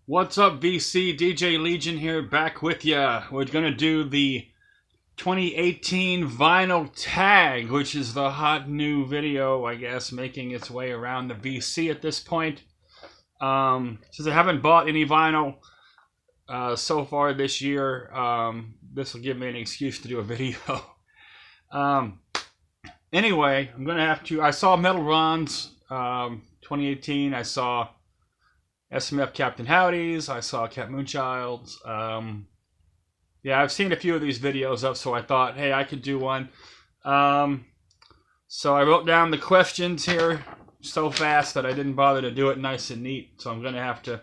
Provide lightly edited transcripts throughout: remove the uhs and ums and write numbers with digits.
What's up, VC? DJ Legion here, back with ya. We're gonna do the 2018 vinyl tag, which is the hot new video, I guess, making its way around the VC at this point. Since I haven't bought any vinyl so far this year, this will give me an excuse to do a video. Anyway, I'm gonna have to. I saw Metal Ron's 2018. I saw SMF Captain Howdy's. I saw Cat Moonchild's. Yeah, I've seen a few of these videos up, so I thought, hey, I could do one. So I wrote down the questions here so fast that I didn't bother to do it nice and neat. So I'm going to have to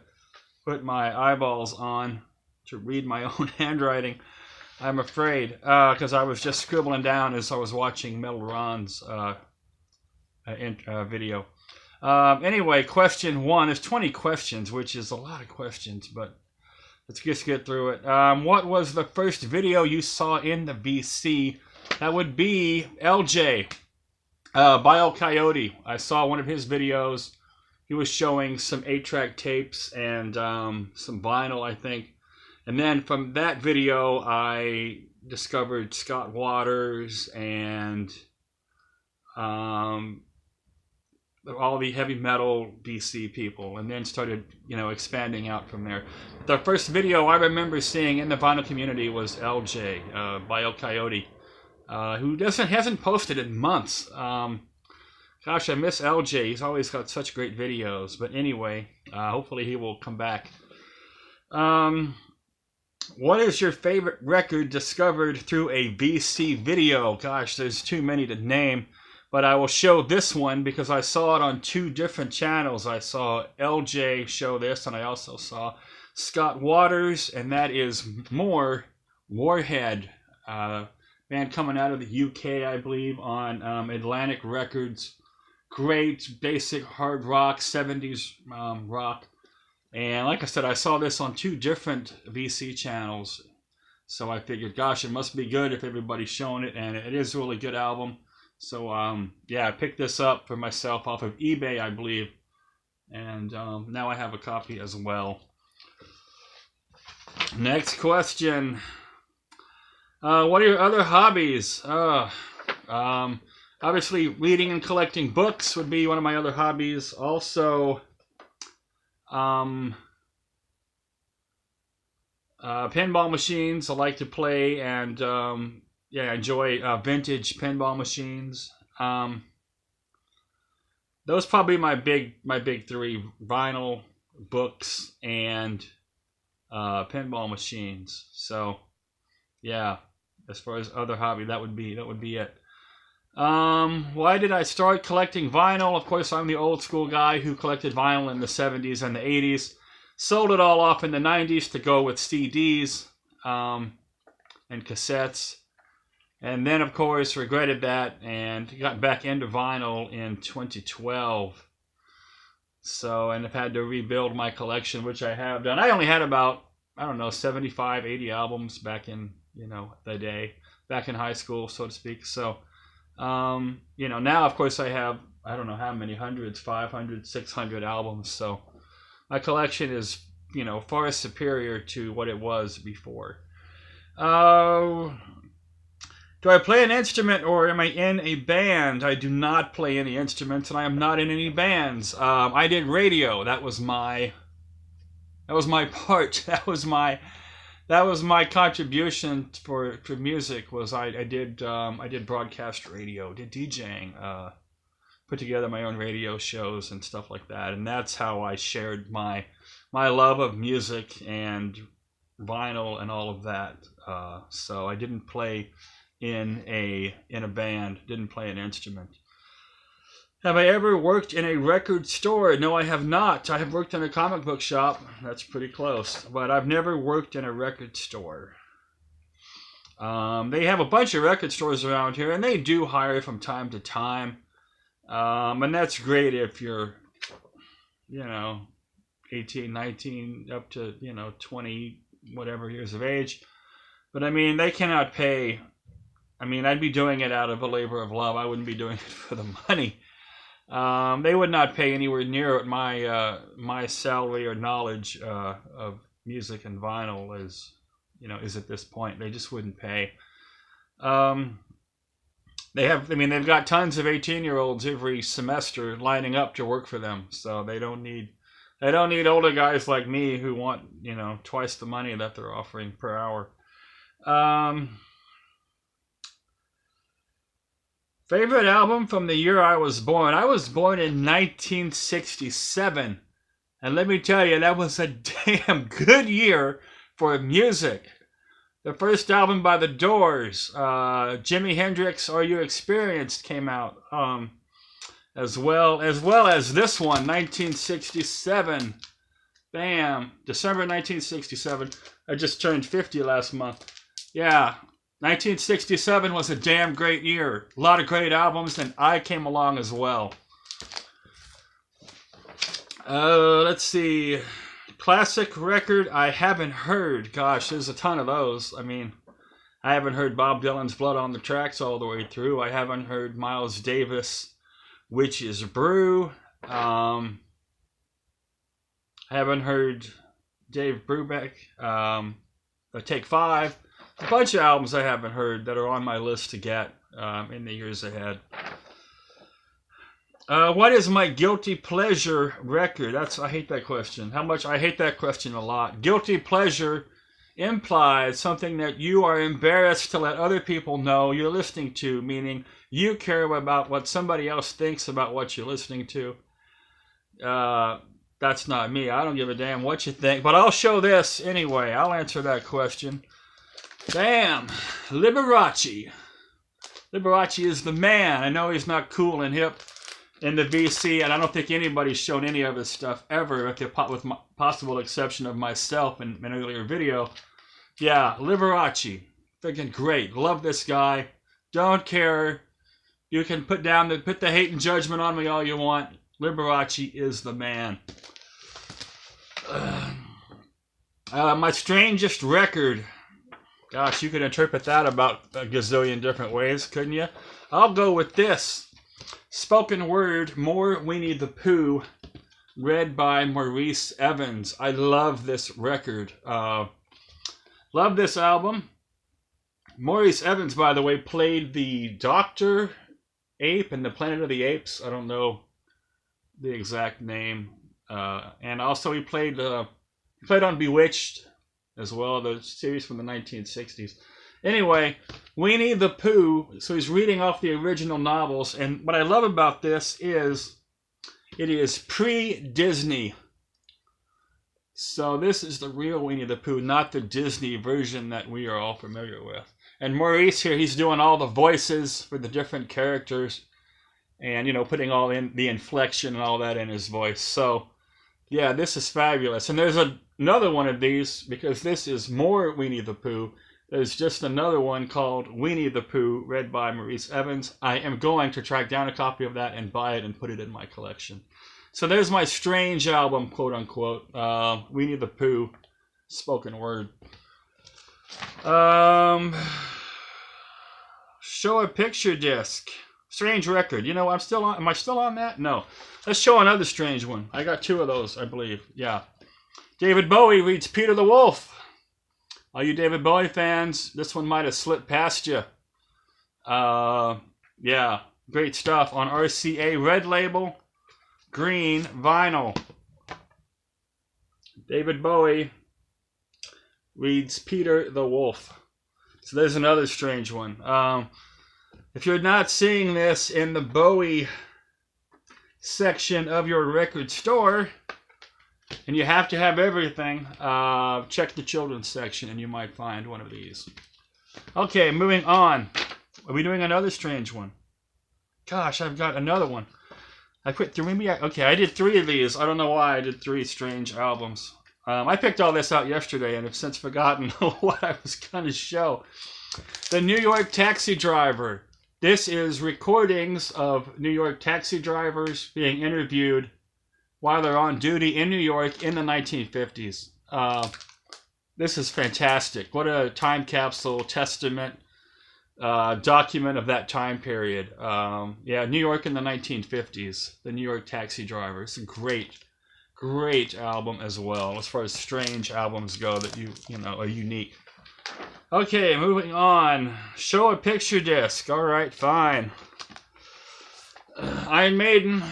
put my eyeballs on to read my own handwriting, I'm afraid, because I was just scribbling down as I was watching Metal Ron's video. Anyway, question one is 20 questions, which is a lot of questions, but let's just get through it. What was the first video you saw in the VC? That would be LJ, Bio Coyote. I saw one of his videos. He was showing some 8-track tapes and some vinyl, I think. And then from that video, I discovered Scott Waters and all the heavy metal VC people, and then started, expanding out from there. The first video I remember seeing in the vinyl community was LJ, Bio Coyote, who hasn't posted in months. Gosh, I miss LJ. He's always got such great videos. But anyway, hopefully he will come back. What is your favorite record discovered through a VC video? Gosh, there's too many to name. But I will show this one because I saw it on two different channels. I saw LJ show this, and I also saw Scott Waters, and that is more Warhead, band coming out of the UK, I believe, on Atlantic Records. Great basic hard rock, 70s rock. And like I said, I saw this on two different VC channels. So I figured, gosh, it must be good if everybody's showing it, and it is a really good album. So, yeah, I picked this up for myself off of eBay, I believe. And now I have a copy as well. Next question. What are your other hobbies? Obviously, reading and collecting books would be one of my other hobbies. Also, pinball machines I like to play, and yeah, I enjoy vintage pinball machines. Those probably my big three: vinyl, books, and pinball machines. So, yeah, as far as other hobby, that would be it. Why did I start collecting vinyl? Of course, I'm the old school guy who collected vinyl in the 70s and the 80s. Sold it all off in the 90s to go with CDs and cassettes. And then, of course, regretted that and got back into vinyl in 2012. So, and I've had to rebuild my collection, which I have done. I only had about, 75, 80 albums back in, the day, back in high school, so to speak. So, now, of course, I have, I don't know how many hundreds, 500, 600 albums. So my collection is, far superior to what it was before. Do I play an instrument or am I in a band? I do not play any instruments, and I am not in any bands. I did radio. That was my part. That was my contribution for music. Was I did broadcast radio, did DJing, put together my own radio shows and stuff like that, and that's how I shared my love of music and vinyl and all of that. So I didn't play in a band, didn't play an instrument. Have I ever worked in a record store? No, I have not. I have worked in a comic book shop. That's pretty close. But I've never worked in a record store. They have a bunch of record stores around here, and they do hire from time to time. And that's great if you're, 18, 19, up to, 20, whatever years of age. But, they cannot pay. I'd be doing it out of a labor of love. I wouldn't be doing it for the money. They would not pay anywhere near what my salary or knowledge of music and vinyl is at this point. They just wouldn't pay. They've got tons of 18-year-olds every semester lining up to work for them, so they don't need older guys like me who want twice the money that they're offering per hour. Favorite album from the year I was born. I was born in 1967. And let me tell you, that was a damn good year for music. The first album by The Doors, Jimi Hendrix, Are You Experienced, came out. As well as this one, 1967. Bam. December 1967. I just turned 50 last month. Yeah. 1967 was a damn great year. A lot of great albums, and I came along as well. Let's see. Classic record I haven't heard. Gosh, there's a ton of those. I mean, I haven't heard Bob Dylan's Blood on the Tracks all the way through. I haven't heard Miles Davis, Witch's Brew. I haven't heard Dave Brubeck, Take 5. A bunch of albums I haven't heard that are on my list to get in the years ahead. What is my guilty pleasure record? I hate that question. I hate that question a lot. Guilty pleasure implies something that you are embarrassed to let other people know you're listening to, meaning you care about what somebody else thinks about what you're listening to. That's not me. I don't give a damn what you think, but I'll show this anyway. I'll answer that question. Damn, Liberace. Liberace is the man. I know he's not cool and hip in the VC, and I don't think anybody's shown any of his stuff ever, with possible exception of myself in an earlier video. Yeah, Liberace. Freaking great. Love this guy. Don't care. You can put the hate and judgment on me all you want. Liberace is the man. My strangest record. Gosh, you could interpret that about a gazillion different ways, couldn't you? I'll go with this. Spoken word, More Winnie the Pooh, read by Maurice Evans. I love this record. Love this album. Maurice Evans, by the way, played the Dr. Ape in the Planet of the Apes. I don't know the exact name. And also he played on Bewitched as well, the series from the 1960s. Anyway, Winnie the Pooh, so he's reading off the original novels, and what I love about this is it is pre-Disney. So this is the real Winnie the Pooh, not the Disney version that we are all familiar with. And Maurice here, he's doing all the voices for the different characters and, putting all in the inflection and all that in his voice. So, yeah, this is fabulous. And there's another one of these, because this is more Winnie the Pooh. There's just another one called Winnie the Pooh, read by Maurice Evans. I am going to track down a copy of that and buy it and put it in my collection. So there's my strange album, quote unquote, Winnie the Pooh, spoken word. Show a picture disc. Strange record. Am I still on that? No. Let's show another strange one. I got 2 of those, I believe. Yeah. David Bowie reads Peter the Wolf. All you David Bowie fans, this one might have slipped past you. Yeah, great stuff on RCA Red Label, green vinyl. David Bowie reads Peter the Wolf. So there's another strange one. If you're not seeing this in the Bowie section of your record store, and you have to have everything, check the children's section and you might find one of these. Okay, moving on. Are we doing another strange one? Gosh, I've got another one. I did 3 of these. I don't know why I did 3 strange albums. I picked all this out yesterday and have since forgotten what I was going to show. The New York Taxi Driver. This is recordings of New York taxi drivers being interviewed while they're on duty in New York in the 1950s. This is fantastic. What a time capsule testament document of that time period. Yeah, New York in the 1950s, the New York Taxi Driver. It's a great album as well, as far as strange albums go that you know are unique. Okay, moving on. Show a picture disc. All right, fine. Iron Maiden,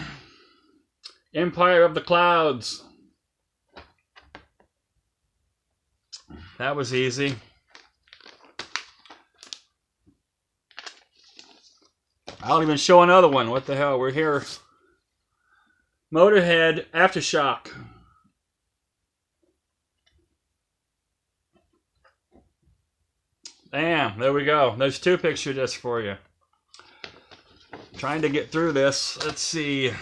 Empire of the Clouds. That was easy. I'll even show another one. What the hell? We're here. Motorhead, Aftershock. Bam, there we go. There's two picture discs for you. Trying to get through this. Let's see.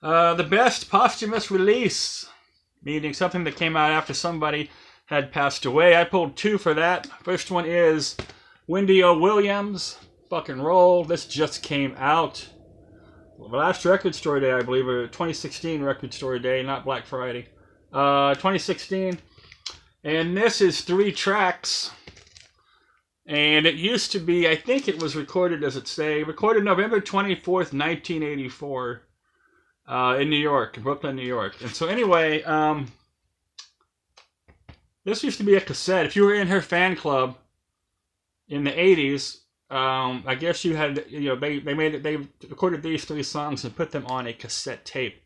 The best posthumous release, meaning something that came out after somebody had passed away. I pulled two for that. First one is Wendy O. Williams, Fucking Roll. This just came out. Last Record Store Day, I believe, or 2016 Record Store Day, not Black Friday. 2016. And this is 3 tracks. And it used to be, I think it was recorded, does it say, recorded November 24th, 1984, in New York, Brooklyn, New York. And so anyway, this used to be a cassette. If you were in her fan club in the 80s, I guess you had, you know, they recorded these 3 songs and put them on a cassette tape.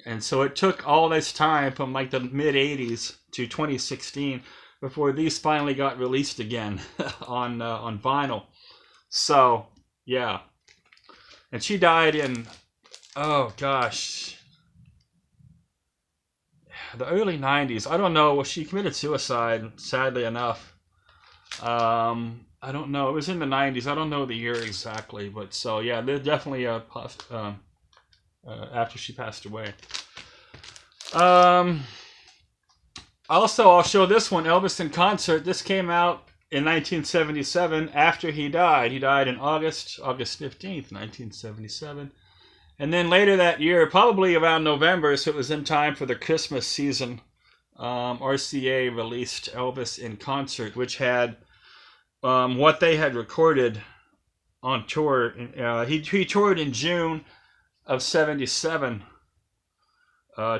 And so it took all this time from like the mid 80s to 2016 before these finally got released again on vinyl. So yeah, and she died in, oh gosh, the early 90s. I don't know. Well, she committed suicide, sadly enough. I don't know. It was in the 90s. I don't know the year exactly, but so yeah, there's definitely a after she passed away. Also, I'll show this one, Elvis in Concert. This came out in 1977 after he died. He died in August 15th, 1977. And then later that year, probably around November, so it was in time for the Christmas season, RCA released Elvis in Concert, which had what they had recorded on tour. He toured in June of 77.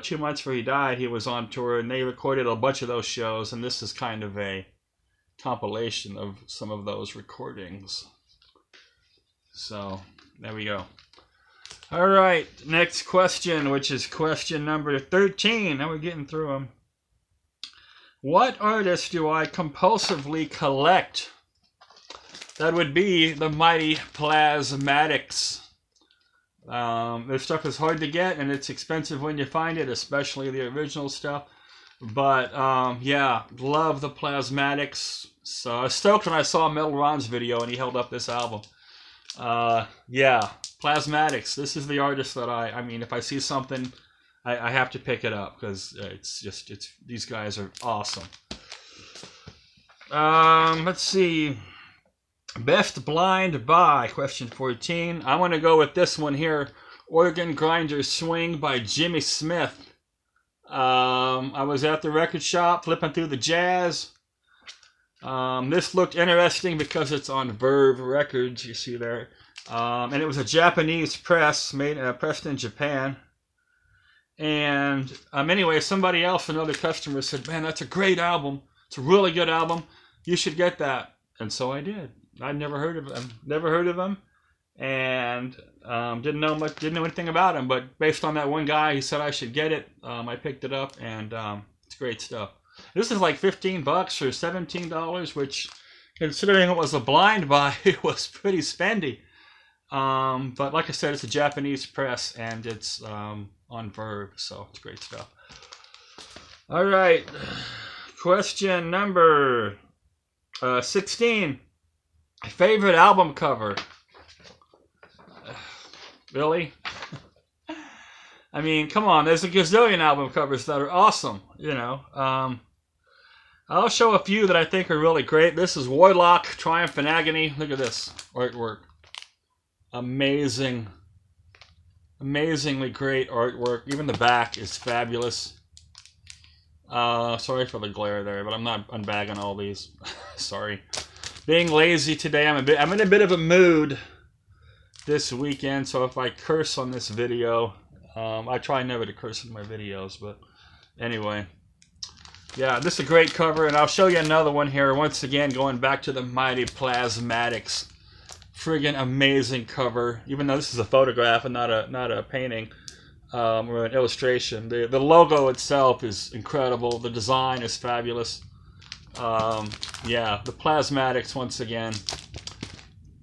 2 months before he died, he was on tour, and they recorded a bunch of those shows, and this is kind of a compilation of some of those recordings. So, there we go. All right, next question, which is question number 13. Now we're getting through them. What artist do I compulsively collect? That would be the mighty Plasmatics. Their stuff is hard to get, and it's expensive when you find it, especially the original stuff. But yeah, love the Plasmatics. So I was stoked when I saw Metal Ron's video and he held up this album. Yeah, Plasmatics. This is the artist that I mean, if I see something, I have to pick it up because it's these guys are awesome. Let's see. Best blind buy, question 14. I want to go with this one here, Organ Grinder Swing by Jimmy Smith. I was at the record shop flipping through the jazz. This looked interesting because it's on Verve Records, you see there. And it was a Japanese press, pressed in Japan. And anyway, somebody else, another customer, said, "Man, that's a great album. It's a really good album. You should get that." And so I did. I'd never heard of them, and didn't know anything about him. But based on that one guy, he said I should get it. I picked it up, and it's great stuff. This is like $15 or $17, which, considering it was a blind buy, it was pretty spendy. But like I said, it's a Japanese press, and it's on Verve, so it's great stuff. All right, question number 16. Favorite album cover? Really? I mean, come on. There's a gazillion album covers that are awesome, you know. I'll show a few that I think are really great. This is Warlock, Triumph and Agony. Look at this artwork. Amazing. Amazingly great artwork. Even the back is fabulous. Sorry for the glare there, but I'm bagging all these. Sorry. being lazy today. I'm in a bit of a mood this weekend, so if I curse on this video, I try never to curse in my videos, but anyway. Yeah, this is a great cover, and I'll show you another one here. Once again, going back to the Mighty Plasmatics. Friggin' amazing cover, even though this is a photograph and not a painting or an illustration. The logo itself is incredible. The design is fabulous. Yeah, the Plasmatics, once again,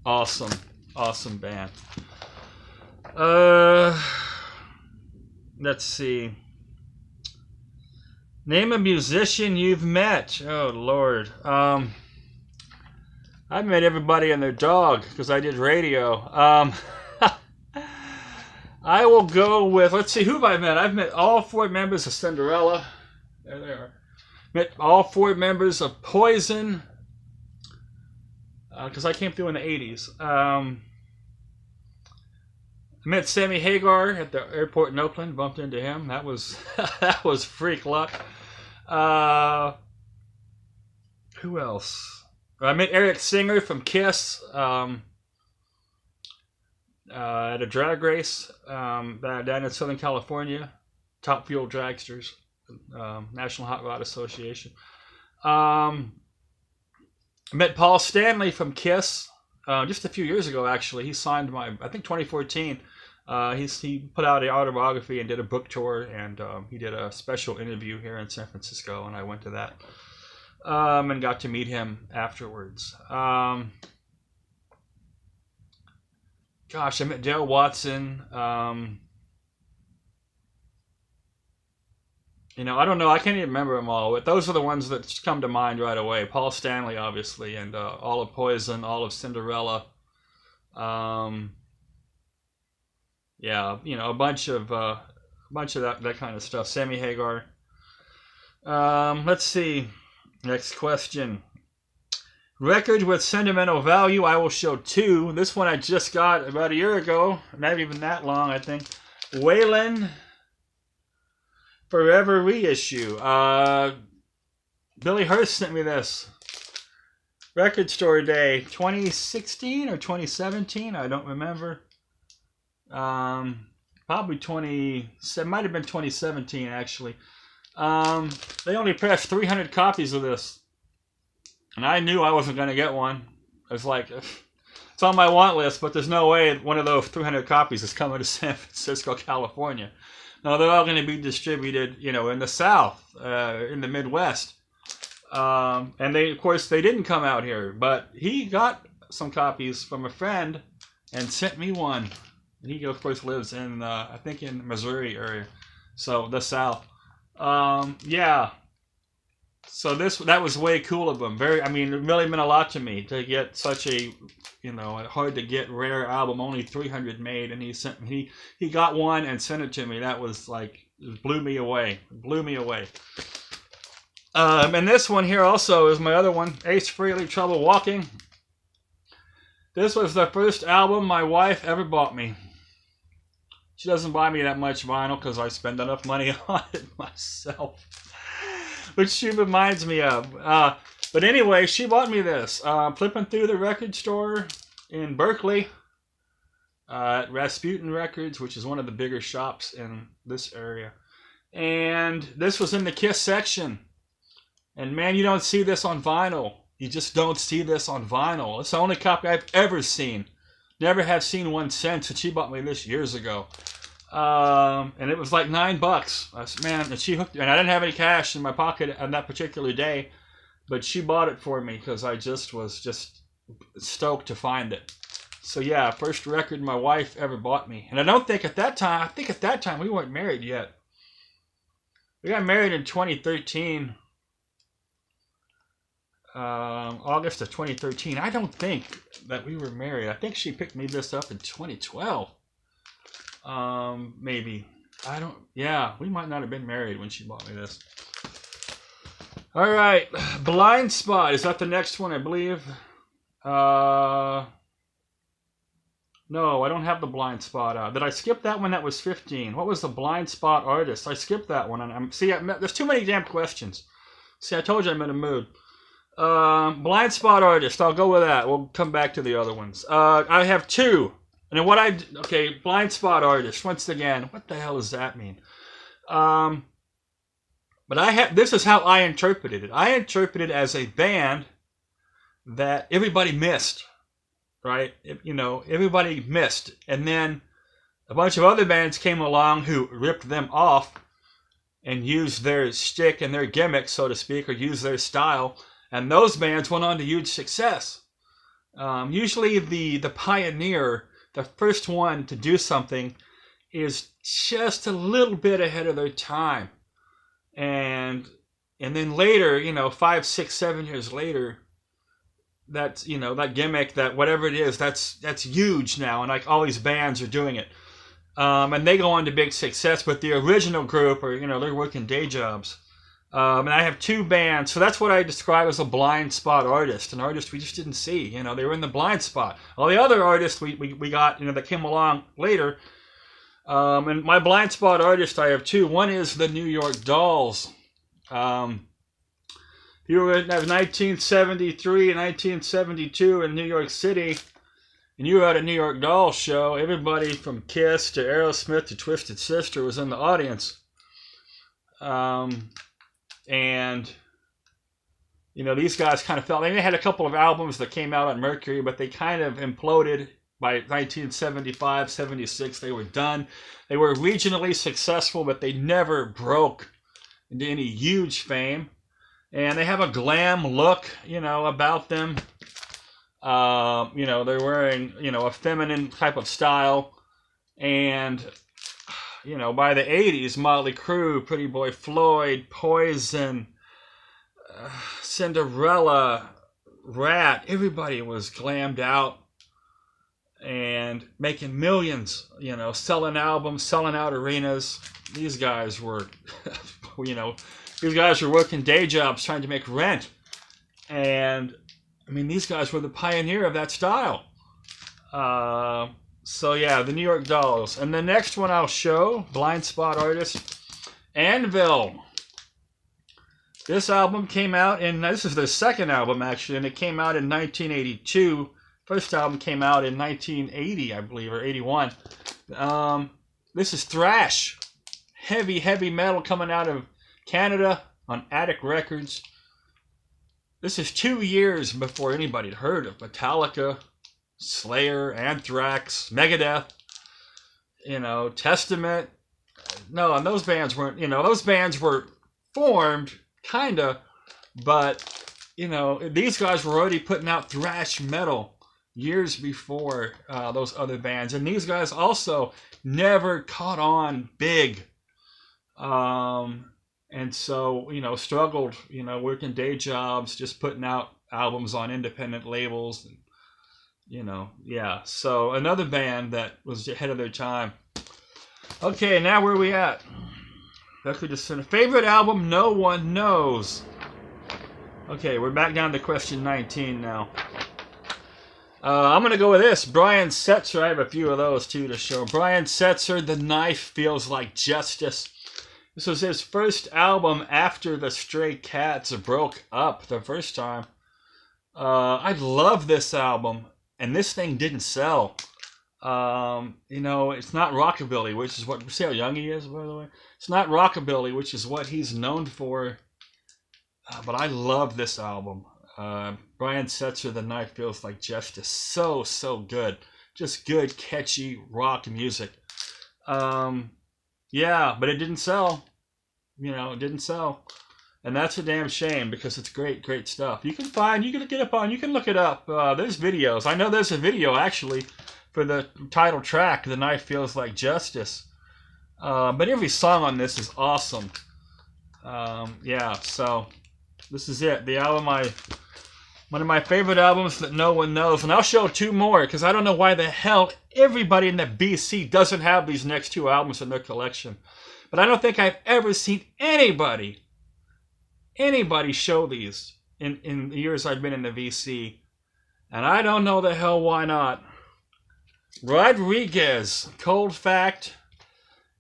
awesome band. Let's see. Name a musician you've met. Oh Lord. I've met everybody and their dog because I did radio. I will go with, let's see, who have I met? I've met all 4 members of Cinderella. There they are. Met all 4 members of Poison, because I came through in the 80s. I met Sammy Hagar at the airport in Oakland. Bumped into him. That was that was freak luck. Who else? I met Eric Singer from Kiss at a drag race down in Southern California. Top Fuel Dragsters, National Hot Rod Association. Met Paul Stanley from Kiss just a few years ago, actually. He signed I think 2014. He put out an autobiography and did a book tour, and he did a special interview here in San Francisco, and I went to that. And got to meet him afterwards. Gosh, I met Dale Watson. You know, I don't know. I can't even remember them all, but those are the ones that just come to mind right away. Paul Stanley, obviously, and all of Poison, all of Cinderella. Yeah, you know, a bunch of that kind of stuff. Sammy Hagar. Let's see. Next question. Record with sentimental value. I will show 2. This one I just got about a year ago. Not even that long, I think. Waylon Forever reissue. Billy Hurst sent me this. Record Store Day. 2016 or 2017? I don't remember. Probably might have been 2017, actually. They only pressed 300 copies of this, and I knew I wasn't going to get one. I was like, it's on my want list, but there's no way one of those 300 copies is coming to San Francisco, California. No, they're all going to be distributed, you know, in the South, in the Midwest. And of course, they didn't come out here, but he got some copies from a friend and sent me one. And he, of course, lives in, I think, in Missouri area, so the South. Yeah. So that was way cool of him. It really meant a lot to me to get such a, you know, hard to get rare album, only 300 made, and he got one and sent it to me. That was like, it blew me away. And this one here also is my other one, Ace Frehley, Trouble Walking. This was the first album my wife ever bought me. She doesn't buy me that much vinyl because I spend enough money on it myself, which she reminds me of. But anyway, she bought me this. Flipping through the record store in Berkeley at Rasputin Records, which is one of the bigger shops in this area. And this was in the Kiss section. And man, you don't see this on vinyl. You just don't see this on vinyl. It's the only copy I've ever seen. Never have seen one since, and she bought me this years ago. And it was like $9. I said, man, and she hooked, and I didn't have any cash in my pocket on that particular day, but she bought it for me because I was stoked to find it. So yeah, first record my wife ever bought me. And I think at that time we weren't married yet. We got married in 2013. August of 2013. I don't think that we were married. I think she picked me this up in 2012. Maybe. Yeah, we might not have been married when she bought me this. All right, Blind Spot. Is that the next one, I believe? No, I don't have the Blind Spot. Did I skip that one? That was 15. What was the Blind Spot artist? I skipped that one. There's too many damn questions. See, I told you I'm in a mood. Blind spot artist. I'll go with that. We'll come back to the other ones. I have two. And okay, blind spot artist. Once again, what the hell does that mean? But this is how I interpreted it. I interpreted it as a band that everybody missed, right? Everybody missed. And then a bunch of other bands came along who ripped them off and used their shtick and their gimmick, so to speak, or used their style. And those bands went on to huge success. Usually the pioneer, the first one to do something, is just a little bit ahead of their time. And then later, 5, 6, 7 years later, that's, that gimmick, that whatever it is, that's huge now. And like all these bands are doing it. And they go on to big success, but the original group are, they're working day jobs. And I have two bands, so that's what I describe as a blind spot artist, an artist we just didn't see. They were in the blind spot. All the other artists we got, that came along later. And my blind spot artist, I have two. One is the New York Dolls. You were in 1973 and 1972 in New York City, and you were at a New York Dolls show. Everybody from Kiss to Aerosmith to Twisted Sister was in the audience. And, these guys kind of they had a couple of albums that came out on Mercury, but they kind of imploded by 1975, 76. They were done. They were regionally successful, but they never broke into any huge fame. And they have a glam look, about them. They're wearing, a feminine type of style. And by the 80s, Motley Crue, Pretty Boy Floyd, Poison, Cinderella, Rat, everybody was glammed out and making millions, selling albums, selling out arenas. These guys were, these guys were working day jobs trying to make rent. And, these guys were the pioneer of that style. So yeah, the New York Dolls. And the next one I'll show, blind spot artist, Anvil. This album came out this is their second album actually, and it came out in 1982. First album came out in 1980, I believe, or 81. This is thrash. Heavy metal coming out of Canada on Attic Records. This is 2 years before anybody had heard of Metallica, Slayer, Anthrax, Megadeth, Testament. No, and those bands weren't, those bands were formed, kinda, but, these guys were already putting out thrash metal years before those other bands. And these guys also never caught on big. And so, struggled, working day jobs, just putting out albums on independent labels. And, yeah. So another band that was ahead of their time. Okay, now where are we at? Favorite album no one knows. Okay, we're back down to question 19 now. I'm going to go with this. Brian Setzer. I have a few of those too to show. Brian Setzer, The Knife Feels Like Justice. This was his first album after the Stray Cats broke up the first time. I love this album, and this thing didn't sell. It's not rockabilly, which is what, see how young he is, by the way? It's not rockabilly, which is what he's known for. But I love this album. Brian Setzer, The Knife Feels Like Justice. So good. Just good, catchy rock music. Yeah, but it didn't sell. It didn't sell. And that's a damn shame because it's great stuff. You can look it up. There's videos. I know there's a video actually for the title track, The Knife Feels Like Justice. But every song on this is awesome. Yeah, so this is it. The album one of my favorite albums that no one knows. And I'll show two more because I don't know why the hell everybody in the BC doesn't have these next two albums in their collection. But I don't think I've ever seen anybody show these in the years I've been in the VC. And I don't know the hell why not. Rodriguez, Cold Fact,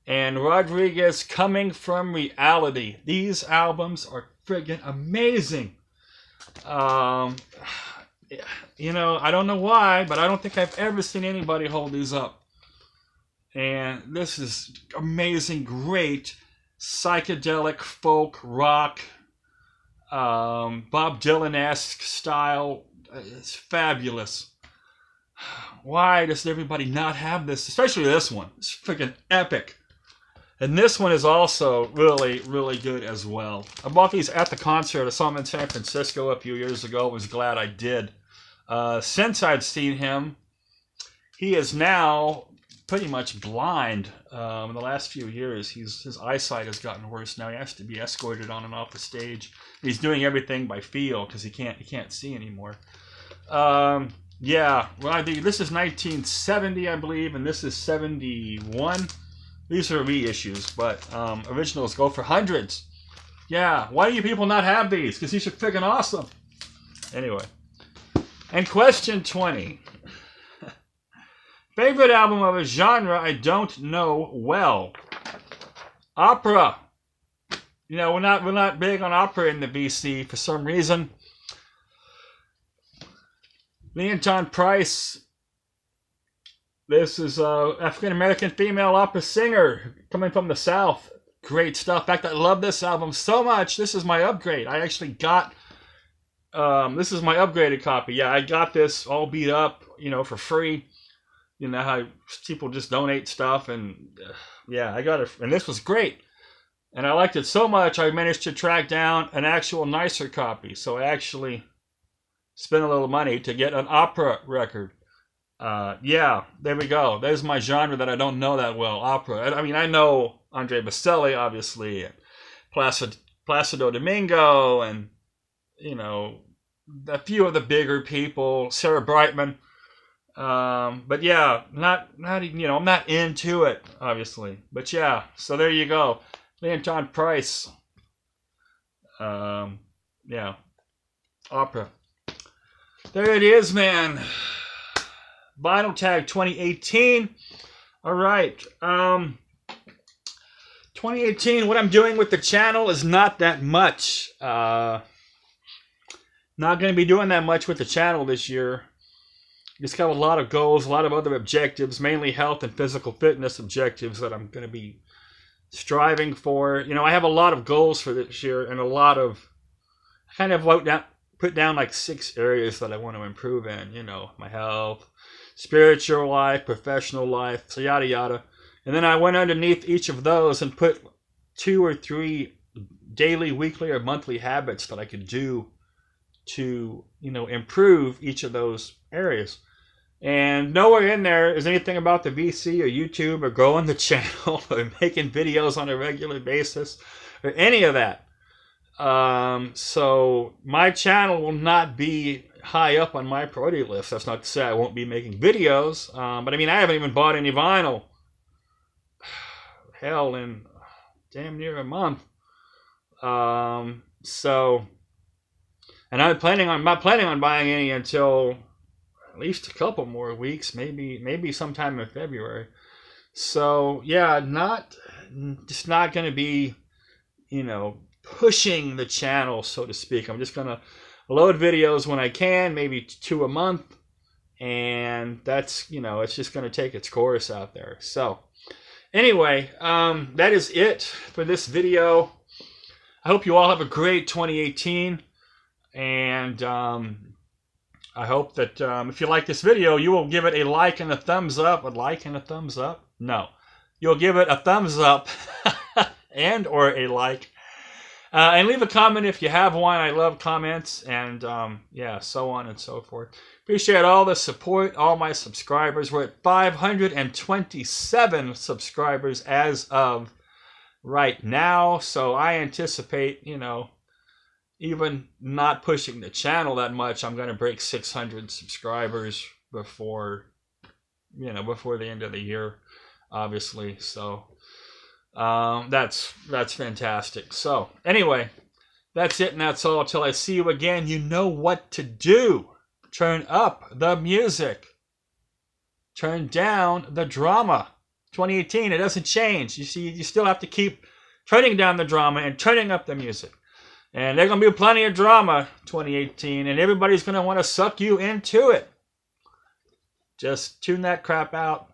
and Rodriguez, Coming From Reality. These albums are friggin' amazing. You know, I don't know why, but I don't think I've ever seen anybody hold these up. And this is amazing, great psychedelic folk rock, Bob Dylan-esque style. It's fabulous. Why does everybody not have this? Especially this one. It's freaking epic. And this one is also really, really good as well. I bought these at the concert. I saw him in San Francisco a few years ago. I was glad I did. Since I'd seen him, he is now pretty much blind. In the last few years, his eyesight has gotten worse. Now he has to be escorted on and off the stage. He's doing everything by feel because he can't see anymore. Yeah, well, this is 1970, I believe, and this is 71. These are reissues, but originals go for hundreds. Yeah, why do you people not have these? Because these are freaking awesome. Anyway, and question 20. Favorite album of a genre I don't know well. Opera. You know, we're not big on opera in the BC for some reason. Leontyne Price. This is an African-American female opera singer coming from the South. Great stuff. In fact, I love this album so much. This is my upgrade. I actually got, this is my upgraded copy. Yeah, I got this all beat up, you know, for free. You know how people just donate stuff, and yeah, I got it. And this was great. And I liked it so much, I managed to track down an actual nicer copy. So I actually spent a little money to get an opera record. Yeah, there we go. There's my genre that I don't know that well, opera. I mean, I know Andre Bocelli, obviously, and Placido Domingo, and, you know, a few of the bigger people, Sarah Brightman. But yeah, not you know, I'm not into it, obviously. But yeah, so there you go. Leontyne Price. Yeah. Opera. There it is, man. Vinyl Tag 2018. All right. 2018, what I'm doing with the channel is not that much. Not going to be doing that much with the channel this year. Just got a lot of goals, a lot of other objectives, mainly health and physical fitness objectives that I'm going to be striving for. You know, I have a lot of goals for this year and a lot of, I kind of put down like 6 areas that I want to improve in. You know, my health, spiritual life, professional life, so yada yada. And then I went underneath each of those and put 2 or 3 daily, weekly, or monthly habits that I could do to, you know, improve each of those areas. And nowhere in there is anything about the VC or YouTube or growing the channel or making videos on a regular basis or any of that. So my channel will not be high up on my priority list. That's not to say I won't be making videos. But I mean, I haven't even bought any vinyl. Hell, in damn near a month. So, and I'm not planning on buying any until at least a couple more weeks, maybe sometime in February. So yeah, just not going to be, you know, pushing the channel, so to speak. I'm just going to load videos when I can, maybe 2 a month, and that's, you know, it's just going to take its course out there. So anyway, that is it for this video. I hope you all have a great 2018, and I hope that if you like this video, you will give it a like and a thumbs up. A like and a thumbs up? No. You'll give it a thumbs up and or a like. And leave a comment if you have one. I love comments, and yeah, so on and so forth. Appreciate all the support, all my subscribers. We're at 527 subscribers as of right now. So I anticipate, you know, even not pushing the channel that much, I'm going to break 600 subscribers before, you know, before the end of the year, obviously. So that's fantastic. So anyway, that's it, and that's all. Till I see you again, you know what to do. Turn up the music. Turn down the drama. 2018, it doesn't change. You see, you still have to keep turning down the drama and turning up the music. And there's going to be plenty of drama 2018, and everybody's going to want to suck you into it. Just tune that crap out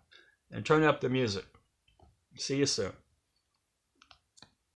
and turn up the music. See you soon.